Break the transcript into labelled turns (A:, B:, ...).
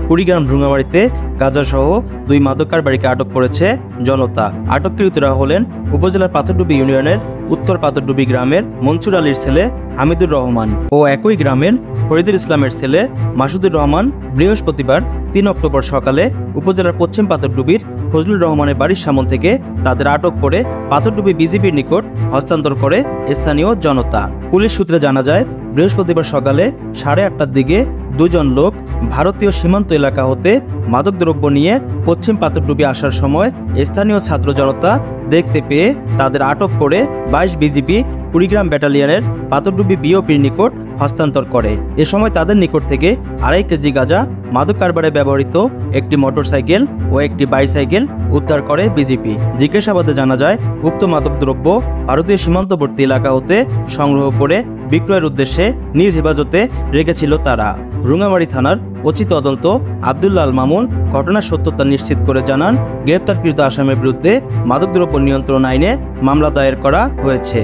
A: কুড়িগ্রাম ভ্রুঙ্গামারীতে গাঁজাসহ 2 মাদক কারবারিকে আটক করেছে জনতা। আটককৃতরা হলেন উপজেলার পাথরডুবি ইউনিয়নের উত্তর পাথরডুবি গ্রামের মনসুর আলীর ছেলে হামিদুর রহমান ও একই গ্রামের ফরিদুল ইসলামের ছেলে মাসুদুর রহমান। বৃহস্পতিবার 3 অক্টোবর সকালে উপজেলার পশ্চিম পাথরডুবির ফজলুর রহমানের বাড়ির সামনে থেকে তাদের আটক করে পাথরডুবি বিজিবির নিকট হস্তান্তর করে স্থানীয় জনতা। পুলিশ সূত্রে জানা যায়, বৃহস্পতিবার সকালে 8:30টার দিকে 2 জন লোক ভারতীয় সীমান্ত এলাকা হতে মাদকদ্রব্য নিয়ে পশ্চিম পাথরডুবি আসার সময় স্থানীয় ছাত্র জনতা দেখতে পেয়ে তাদের আটক করে 22 বিজিবি কুড়িগ্রাম ব্যাটালিয়নের পাথরডুবি বিওপির নিকট হস্তান্তর করে। এ সময় তাদের নিকট থেকে 2.5 কেজি গাঁজা, মাদক কারবারে ব্যবহৃত একটি মোটরসাইকেল ও একটি বাইসাইকেল উদ্ধার করে বিজিবি। জিজ্ঞাসাবাদে জানা যায়, উক্ত মাদকদ্রব্য ভারতীয় সীমান্তবর্তী এলাকা হতে সংগ্রহ করে বিক্রয়ের উদ্দেশ্যে নিজ হেফাজতে রেখেছিল তারা। ভ্রুঙ্গামারী থানার ওসি তদন্ত আব্দুল্লাহ আল মামুন ঘটনার সত্যতা নিশ্চিত করে জানান, গ্রেপ্তারকৃত আসামির বিরুদ্ধে মাদকদ্রব্য নিয়ন্ত্রণ আইনে মামলা দায়ের করা হয়েছে।